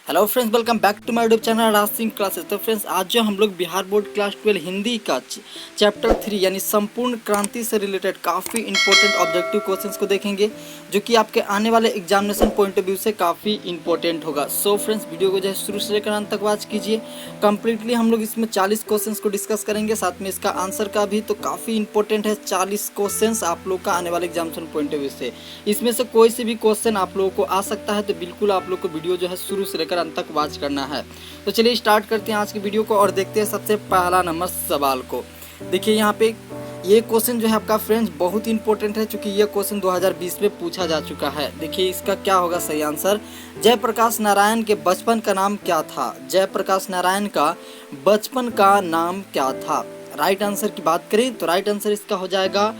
Hello friends, welcome back to my YouTube channel Raj Singh classes. तो friends, आज जो हम लोग बिहार बोर्ड क्लास 12 हिंदी का चैप्टर 3 यानी संपूर्ण क्रांति से रिलेटेड काफ़ी इंपॉर्टेंट ऑब्जेक्टिव क्वेश्चंस को देखेंगे, जो कि आपके आने वाले एग्जामिनेशन पॉइंट ऑफ व्यू से काफ़ी इंपॉर्टेंट होगा। सो फ्रेंड्स, वीडियो को जो है शुरू से लेकर अंत तक वॉच कीजिए। कंप्लीटली हम लोग इसमें 40 क्वेश्चन को डिस्कस करेंगे, साथ में इसका आंसर का भी तो काफ़ी इंपॉर्टेंट है। 40 क्वेश्चन आप लोग का आने वाले एग्जामिनेशन पॉइंट ऑफ व्यू से, इसमें से कोई से भी क्वेश्चन आप लोगों को आ सकता है, तो बिल्कुल आप लोग को वीडियो जो है शुरू से लेकर अंत तक वॉच करना है। तो चलिए स्टार्ट करते हैं आज की वीडियो को और देखते हैं सबसे पहला नंबर सवाल को। देखिए यहाँ पे ये क्वेश्चन जो है आपका फ्रेंड्स बहुत इंपॉर्टेंट है, क्योंकि ये क्वेश्चन 2020 में पूछा जा चुका है। देखिए इसका क्या होगा सही आंसर। जयप्रकाश नारायण के बचपन का नाम क्या था? जयप्रकाश नारायण का बचपन का नाम क्या था? राइट आंसर की बात करें तो राइट आंसर इसका हो जाएगा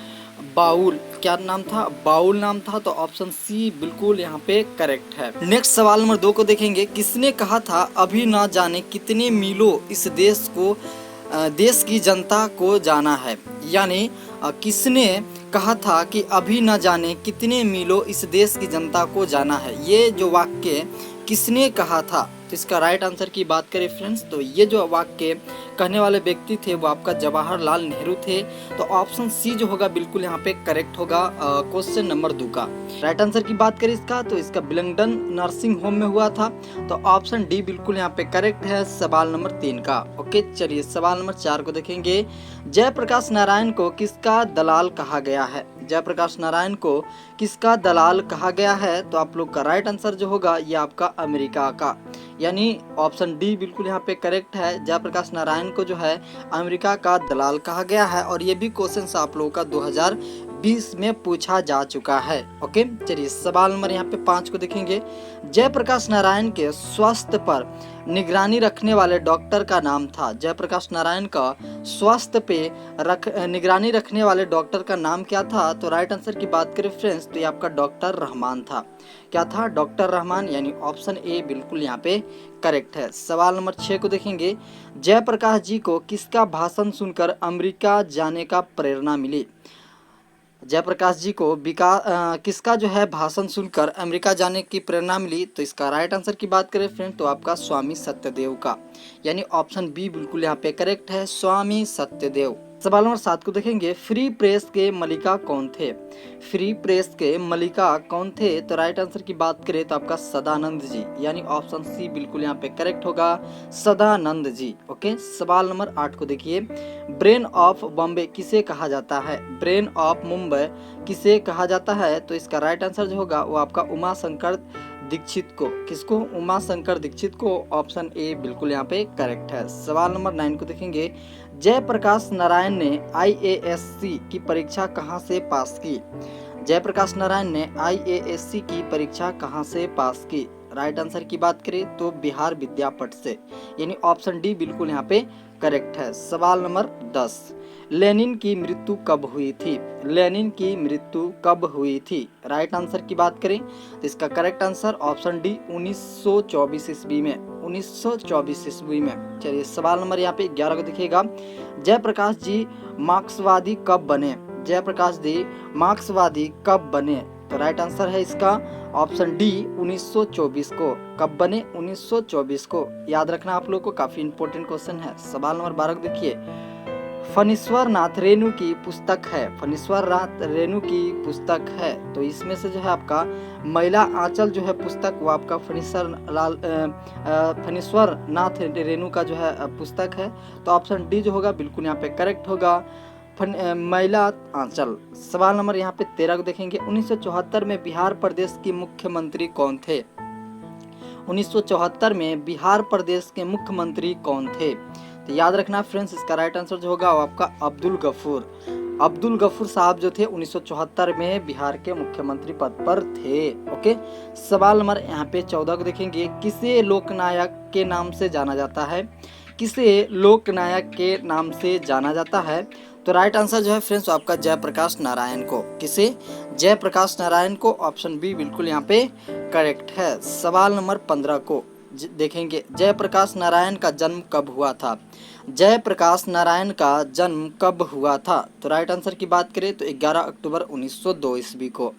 बाउल। क्या नाम था? बाउल नाम था। तो ऑप्शन सी बिल्कुल यहाँ पे करेक्ट है। नेक्स्ट सवाल नंबर 2 को देखेंगे। किसने कहा था अभी ना जाने कितने मीलों इस देश की जनता को जाना है? यानी किसने कहा था कि अभी न जाने कितने मीलों इस देश की जनता को जाना है? ये जो वाक्य किसने कहा था? तो इसका राइट आंसर की बात करें फ्रेंड्स, तो ये जो वाक्य कहने वाले व्यक्ति थे वो आपका जवाहरलाल नेहरू थे। तो ऑप्शन सी जो होगा बिल्कुल यहाँ पे करेक्ट होगा क्वेश्चन नंबर 2 का। राइट आंसर की बात करें इसका, तो इसका बिलंगडन नर्सिंग होम में हुआ था। तो ऑप्शन डी बिल्कुल यहाँ पे करेक्ट है सवाल नंबर 3 का। ओके, चलिए सवाल नंबर 4 को देखेंगे। जयप्रकाश नारायण को किसका दलाल कहा गया है? जयप्रकाश नारायण को किसका दलाल कहा गया है? तो आप लोग का राइट आंसर जो होगा ये आपका अमेरिका का, यानी ऑप्शन डी बिल्कुल यहाँ पे करेक्ट है। जयप्रकाश नारायण को जो है अमेरिका का दलाल कहा गया है, और ये भी क्वेश्चन आप लोगों का 2020 में पूछा जा चुका है। ओके, चलिए सवाल नंबर यहाँ पे 5 को देखेंगे। जयप्रकाश नारायण के स्वास्थ्य पर निगरानी रखने वाले डॉक्टर का नाम था? जयप्रकाश नारायण का स्वास्थ्य पे निगरानी रखने वाले डॉक्टर का नाम क्या था? तो राइट आंसर की बात करें फ्रेंड्स, तो ये आपका डॉक्टर रहमान था। क्या था? डॉक्टर रहमान, यानी ऑप्शन ए बिल्कुल यहाँ पे करेक्ट है। सवाल नंबर 6 को देखेंगे। जयप्रकाश जी को किसका भाषण सुनकर अमेरिका जाने का प्रेरणा मिली? जयप्रकाश जी को किसका जो है भाषण सुनकर अमेरिका जाने की प्रेरणा मिली? तो इसका राइट आंसर की बात करें फ्रेंड, तो आपका स्वामी सत्यदेव का, यानी ऑप्शन बी बिल्कुल यहाँ पे करेक्ट है, स्वामी सत्यदेव। सवाल नंबर 7 को देखेंगे। फ्री प्रेस के मलिका कौन थे? फ्री प्रेस के मलिका कौन थे? तो राइट आंसर की बात करें तो आपका सदानंद जी, यानी ऑप्शन सी बिल्कुल यहाँ पे करेक्ट होगा, सदानंद जी। ओके, सवाल नंबर 8 को देखिए। ब्रेन ऑफ बॉम्बे किसे कहा जाता है? ब्रेन ऑफ मुंबई किसे कहा जाता है? तो इसका राइट आंसर जो होगा वो आपका उमा शंकर दीक्षित को। किसको? उमा शंकर दीक्षित को। ऑप्शन ए बिल्कुल यहाँ पे करेक्ट है। सवाल नंबर 9 को देखेंगे। जयप्रकाश नारायण ने IASC की परीक्षा कहाँ से पास की? जयप्रकाश नारायण ने IASC की परीक्षा कहाँ से पास की? राइट आंसर की बात करें तो बिहार विद्यापीठ से, यानी ऑप्शन डी बिल्कुल यहाँ पे करेक्ट है। सवाल नंबर 10। लेनिन की मृत्यु कब हुई थी? लेनिन की मृत्यु कब हुई थी? राइट आंसर की बात करें तो इसका करेक्ट आंसर ऑप्शन डी 1924 ईस्वी में, 1924 ईस्वी में। चलिए सवाल नंबर यहाँ पे 11 को देखिएगा। जयप्रकाश जी मार्क्सवादी कब बने? जयप्रकाश जी मार्क्सवादी कब बने? तो राइट आंसर है इसका ऑप्शन डी 1924 को। कब बने? 1924 को। याद रखना आप लोग को, काफी इंपॉर्टेंट क्वेश्चन है। सवाल नंबर 12 को देखिए। फणीश्वर नाथ रेणु की पुस्तक है, फणीश्वर नाथ रेणु की पुस्तक है, तो इसमें से जो है आपका महिला आंचल जो है पुस्तक वो आपका फणीश्वर नाथ रेणु का जो है पुस्तक है। तो ऑप्शन डी जो होगा बिल्कुल यहाँ पे करेक्ट होगा, महिला आंचल। सवाल नंबर यहाँ पे 13 को देखेंगे। 1974 में बिहार प्रदेश के मुख्यमंत्री कौन थे? 1974 में बिहार प्रदेश के मुख्यमंत्री कौन थे? तो याद रखना फ्रेंड्स, इसका राइट आंसर जो होगा वो आपका अब्दुल गफूर साहब जो थे 1974 में बिहार के मुख्यमंत्री पद पर थे। ओके, सवाल नंबर यहाँ पे 14 को देखेंगे। किसे लोकनायक के नाम से जाना जाता है? किसे लोकनायक के नाम से जाना जाता है? तो राइट आंसर जो है फ्रेंड्स आपका जयप्रकाश नारायण को। किसे? जयप्रकाश नारायण को। ऑप्शन बी बिल्कुल यहाँ पे करेक्ट है। सवाल नंबर 15 को देखेंगे। जयप्रकाश नारायण का जन्म कब हुआ था? जयप्रकाश नारायण का जन्म कब हुआ था? तो राइट आंसर की बात करें तो 11 अक्टूबर 1902 ईस्वी को।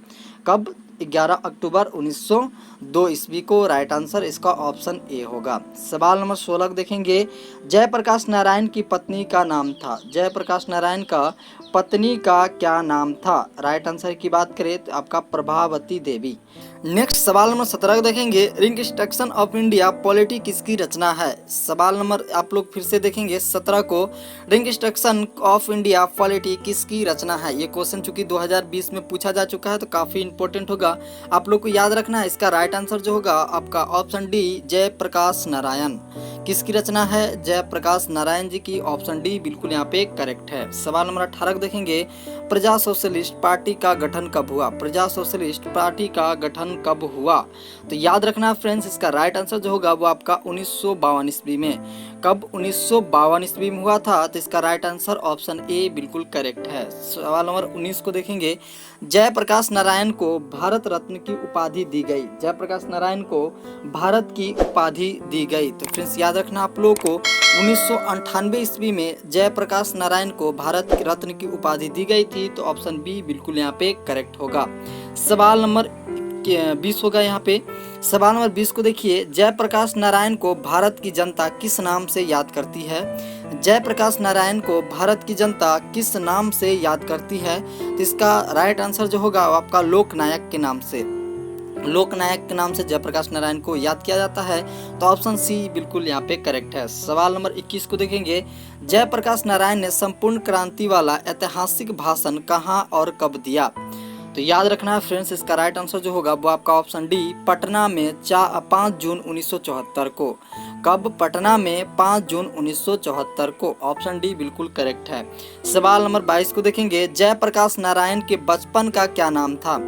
कब? 11 अक्टूबर 1902 ईस्वी को। राइट आंसर इसका ऑप्शन ए होगा। सवाल नंबर 16 देखेंगे, जयप्रकाश नारायण की पत्नी का नाम था। जयप्रकाश नारायण का पत्नी का क्या नाम था? राइट आंसर की बात करें तो आपका प्रभावती देवी। नेक्स्ट सवाल नंबर 17 देखेंगे, ring instruction of India polity किसकी रचना है? सवाल नंबर आप लोग फिर से देखेंगे 17 को, ring instruction of India polity किसकी रचना है? ये क्वेश्चन चूंकि 2020 में पूछा जा चुका है तो काफी इंपॉर्टेंट होगा, आप लोग को याद रखना है। इसका राइट आंसर जो होगा आपका ऑप्शन डी, जयप्रकाश नारायण। किसकी रचना है? जयप्रकाश नारायण जी की। ऑप्शन डी बिल्कुल यहाँ पे करेक्ट है। सवाल नंबर 18 देखेंगे, प्रजा सोशलिस्ट पार्टी का गठन कब हुआ? प्रजा सोशलिस्ट पार्टी का गठन कब हुआ? तो याद रखना फ्रेंड्स, इसका राइट आंसर जो होगा वो आपका 1952 ईस्वी में। कब? 1952 ईस्वी में हुआ था, तो इसका राइट आंसर ऑप्शन ए बिल्कुल करेक्ट है। सवाल नंबर 19 को देखेंगे, जयप्रकाश नारायण को भारत रत्न की उपाधि दी गई। जयप्रकाश नारायण को भारत की उपाधि दी गई। तो फ्रेंड्स याद रखना आप लोगों को 1998 ईस्वी में जयप्रकाश नारायण को भारत रत्न की उपाधि दी गई थी। तो ऑप्शन बी बिल्कुल यहाँ पे करेक्ट होगा। सवाल नंबर 20 होगा यहाँ पे। सवाल नंबर 20 को देखिए, जयप्रकाश नारायण को भारत की जनता किस नाम से याद करती है? जयप्रकाश नारायण को भारत की जनता किस नाम से याद करती है? तो इसका राइट आंसर जो होगा वो आपका लोकनायक के नाम से। लोकनायक के नाम से जयप्रकाश नारायण को याद किया जाता है। तो ऑप्शन सी बिल्कुल यहाँ पे करेक्ट है। सवाल नंबर 21 को देखेंगे, जयप्रकाश नारायण ने संपूर्ण क्रांति वाला ऐतिहासिक भाषण कहाँ और कब दिया? तो याद रखना है फ्रेंड्स, इसका राइट आंसर जो होगा वो आपका ऑप्शन डी, पटना में 5 जून 1974 को। कब? पटना में 5 जून 1974 को। ऑप्शन डी बिल्कुल करेक्ट है। सवाल नंबर 22 को देखेंगे, जयप्रकाश नारायण के बचपन का क्या नाम था?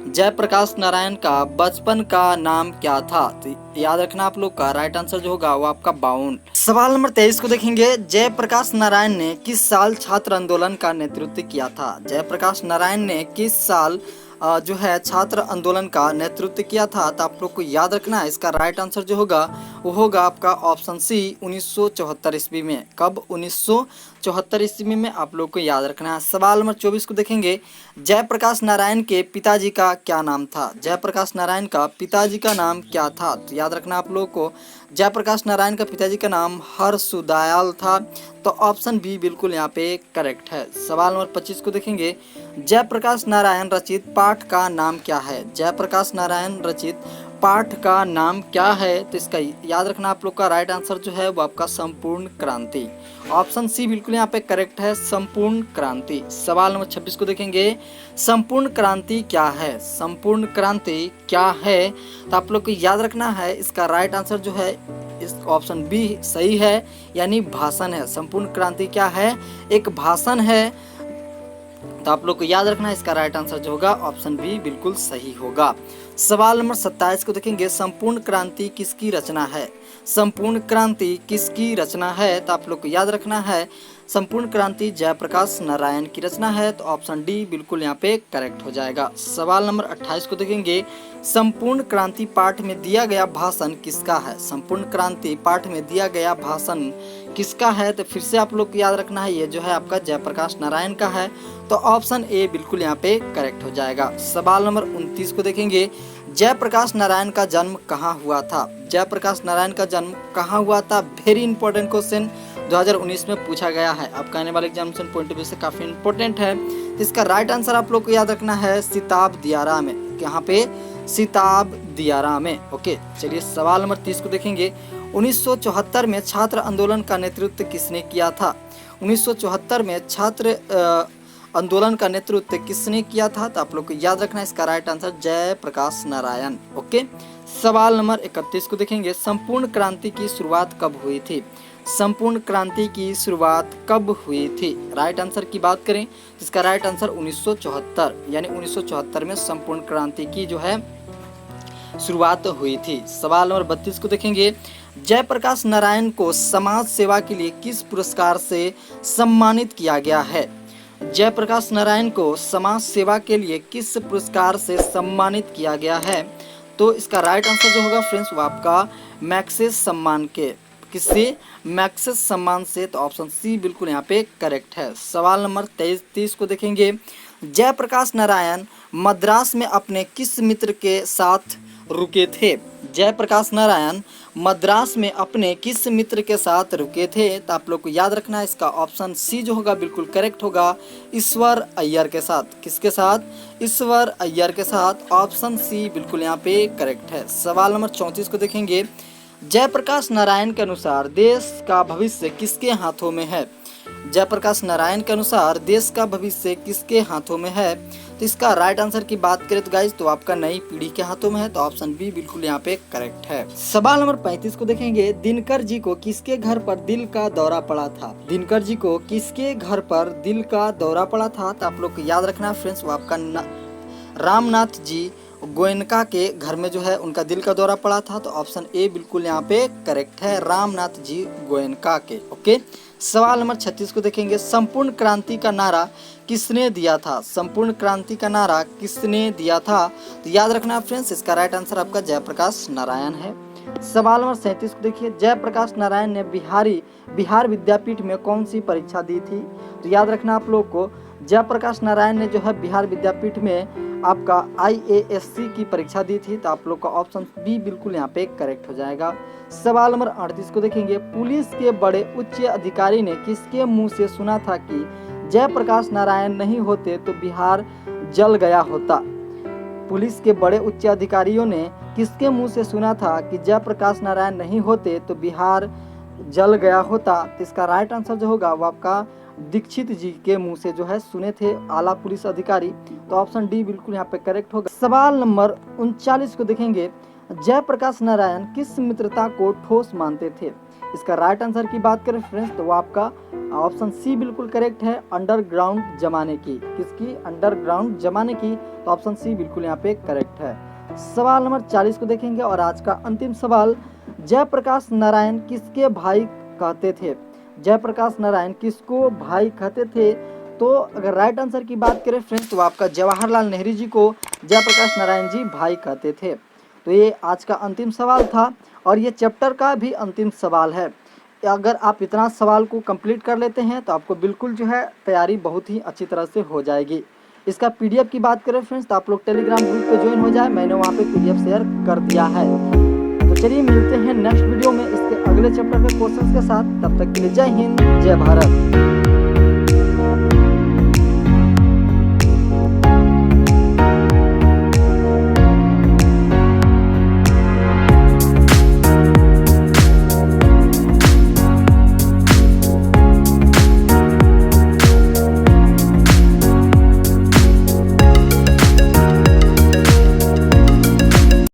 जयप्रकाश नारायण का बचपन का नाम क्या था? तो याद रखना आप लोग का राइट आंसर जो होगा वो आपका 52। सवाल नंबर 23 को देखेंगे, जयप्रकाश नारायण ने किस साल छात्र आंदोलन का नेतृत्व किया था? जयप्रकाश नारायण ने किस साल जो है छात्र आंदोलन का नेतृत्व किया था? तो आप लोग को याद रखना है, इसका राइट आंसर जो होगा वो होगा आपका ऑप्शन सी, 1974 ईस्वी में। कब? 1974 ईस्वी में आप लोग को याद रखना है। सवाल नंबर 24 को देखेंगे, जयप्रकाश नारायण के पिताजी का क्या नाम था? जयप्रकाश नारायण का पिताजी का नाम क्या था? तो याद रखना आप लोगों को, जयप्रकाश नारायण का पिताजी का नाम हर्षदयाल था। तो ऑप्शन बी बिल्कुल यहाँ पे करेक्ट है। सवाल नंबर 25 को देखेंगे, जयप्रकाश नारायण रचित पाठ का नाम क्या है? जयप्रकाश नारायण रचित पाठ का नाम क्या है? तो इसका याद रखना आप लोग का राइट आंसर जो है वो आपका संपूर्ण क्रांति। ऑप्शन सी बिल्कुल यहाँ पे करेक्ट है, संपूर्ण क्रांति। सवाल नंबर 26 को देखेंगे, संपूर्ण क्रांति क्या है? संपूर्ण क्रांति क्या है? तो आप लोग को याद रखना है, इसका राइट आंसर जो है इस ऑप्शन बी सही है, यानी भाषण है। संपूर्ण क्रांति क्या है? एक भाषण है। तो आप लोग को याद रखना है, इसका राइट आंसर जो होगा ऑप्शन बी बिल्कुल सही होगा। सवाल नंबर 27 को देखेंगे, संपूर्ण क्रांति किसकी रचना है? संपूर्ण क्रांति किसकी रचना है? तो आप लोग को याद रखना है, संपूर्ण क्रांति जयप्रकाश नारायण की रचना है। तो ऑप्शन डी बिल्कुल यहाँ पे करेक्ट हो जाएगा। सवाल नंबर 28 को देखेंगे, संपूर्ण क्रांति पाठ में दिया गया भाषण किसका है? संपूर्ण क्रांति पाठ में दिया गया भाषण किसका है? तो फिर से आप लोग को याद रखना है, ये जो है आपका जयप्रकाश नारायण का है। तो ऑप्शन ए बिल्कुल यहाँ पे करेक्ट हो जाएगा। सवाल नंबर 29 को देखेंगे, जयप्रकाश नारायण का जन्म कहाँ हुआ था? जयप्रकाश नारायण का जन्म कहाँ हुआ था? वेरी इंपॉर्टेंट क्वेश्चन 2019 में पूछा गया है। आपका आने वाले एग्जामिनेशन पॉइंट ऑफ व्यू से काफी इंपॉर्टेंट है। इसका राइट आंसर आप लोग को याद रखना है, सिताब दियारा में। यहाँ पे सिताब दियारा में। ओके, चलिए सवाल नंबर 30 को देखेंगे, 1974 में छात्र आंदोलन का नेतृत्व किसने किया था? 1974 में छात्र आंदोलन का नेतृत्व किसने किया था? तो आप लोग को याद रखना है, इसका right answer Jayaprakash Narayan. Okay, सवाल नंबर 31 को देखेंगे, संपूर्ण क्रांति की शुरुआत कब हुई थी? संपूर्ण क्रांति की शुरुआत कब हुई थी? राइट आंसर की बात करें तो इसका राइट आंसर 1974, यानी 1974 में संपूर्ण क्रांति की जो है शुरुआत हुई थी। सवाल नंबर 32 को देखेंगे, जयप्रकाश नारायण को समाज सेवा के लिए किस पुरस्कार से सम्मानित किया गया है? जयप्रकाश नारायण को समाज सेवा के लिए किस पुरस्कार से सम्मानित किया गया है? तो इसका राइट आंसर जो होगा फ्रेंड्स वो आपका मैक्सेस सम्मान के, किससे? मैक्सेस सम्मान से। तो ऑप्शन सी बिल्कुल यहाँ पे करेक्ट है। सवाल नंबर 30 को देखेंगे, जयप्रकाश नारायण मद्रास में अपने किस मित्र के साथ रुके थे? जयप्रकाश नारायण मद्रास में अपने किस मित्र के साथ रुके थे? तो आप लोग को याद रखना है, इसका ऑप्शन सी जो होगा बिल्कुल करेक्ट होगा, ईश्वर अय्यर के साथ। किसके साथ? ईश्वर अय्यर के साथ। ऑप्शन सी बिल्कुल यहाँ पे करेक्ट है। सवाल नंबर 34 को देखेंगे। जयप्रकाश नारायण के अनुसार देश का भविष्य किसके हाथों में है? जयप्रकाश नारायण के अनुसार देश का भविष्य किसके हाथों में है? तो इसका राइट आंसर की बात करें तो गाइज तो आपका नई पीढ़ी के हाथों में है। तो ऑप्शन बी बिल्कुल यहाँ पे करेक्ट है। सवाल नंबर 35 को देखेंगे। दिनकर जी को किसके घर पर दिल का दौरा पड़ा था? दिनकर जी को किसके घर पर दिल का दौरा पड़ा था? तो आप लोग को याद रखना फ्रेंड्स, वो आपका रामनाथ जी गोयनका के घर में जो है उनका दिल का दौरा पड़ा था। तो ऑप्शन ए बिल्कुल यहाँ पे करेक्ट है, रामनाथ जी गोयनका के। ओके। सवाल नंबर 36 को देखेंगे। संपूर्ण क्रांति का नारा किसने दिया था? संपूर्ण क्रांति का नारा किसने दिया था? तो याद रखना फ्रेंड्स, इसका राइट आंसर आपका जयप्रकाश नारायण है। सवाल नंबर 37 को देखिए। जयप्रकाश नारायण ने बिहार विद्यापीठ में कौन सी परीक्षा दी थी? तो याद रखना आप लोग को, जयप्रकाश नारायण ने जो है बिहार विद्यापीठ में आपका IASC की परीक्षा दी थी। तो आप लोग का ऑप्शन बी बिल्कुल यहाँ पे करेक्ट हो जाएगा। सवाल नंबर 38 को देखेंगे। पुलिस के बड़े उच्च अधिकारी ने किसके मुंह से सुना था कि जयप्रकाश नारायण नहीं होते तो बिहार जल गया होता? पुलिस के बड़े उच्च अधिकारियों ने किसके मुंह से सुना था कि जयप्रकाश नारायण नहीं होते तो बिहार जल गया होता? तो इसका राइट आंसर जो होगा वो आपका दीक्षित जी के मुंह से जो है सुने थे, आला पुलिस अधिकारी। तो ऑप्शन डी बिल्कुल यहाँ पे करेक्ट होगा। सवाल नंबर 39 को देखेंगे। जयप्रकाश नारायण किस मित्रता को ठोस मानते थे? इसका राइट आंसर की बात करें फ्रेंड्स तो वो आपका ऑप्शन सी बिल्कुल करेक्ट है, अंडरग्राउंड जमाने की। किसकी? अंडरग्राउंड जमाने की। तो ऑप्शन सी बिल्कुल यहाँ पे करेक्ट है। सवाल नंबर 40 को देखेंगे और आज का अंतिम सवाल। जयप्रकाश नारायण किसके भाई कहते थे? जयप्रकाश नारायण किसको भाई कहते थे? तो अगर राइट आंसर की बात करें फ्रेंड्स तो आपका जवाहरलाल नेहरू जी को जयप्रकाश नारायण जी भाई कहते थे। तो ये आज का अंतिम सवाल था और ये चैप्टर का भी अंतिम सवाल है। अगर आप इतना सवाल को कंप्लीट कर लेते हैं तो आपको बिल्कुल जो है तैयारी बहुत ही अच्छी तरह से हो जाएगी। इसका PDF की बात करें फ्रेंड्स तो आप लोग टेलीग्राम ग्रुप पे ज्वाइन हो जाए, मैंने वहाँ पे PDF शेयर कर दिया है। तो चलिए मिलते हैं नेक्स्ट वीडियो में इसके अगले चैप्टर के क्वेश्चंस के साथ। तब तक के लिए जय हिंद, जय भारत।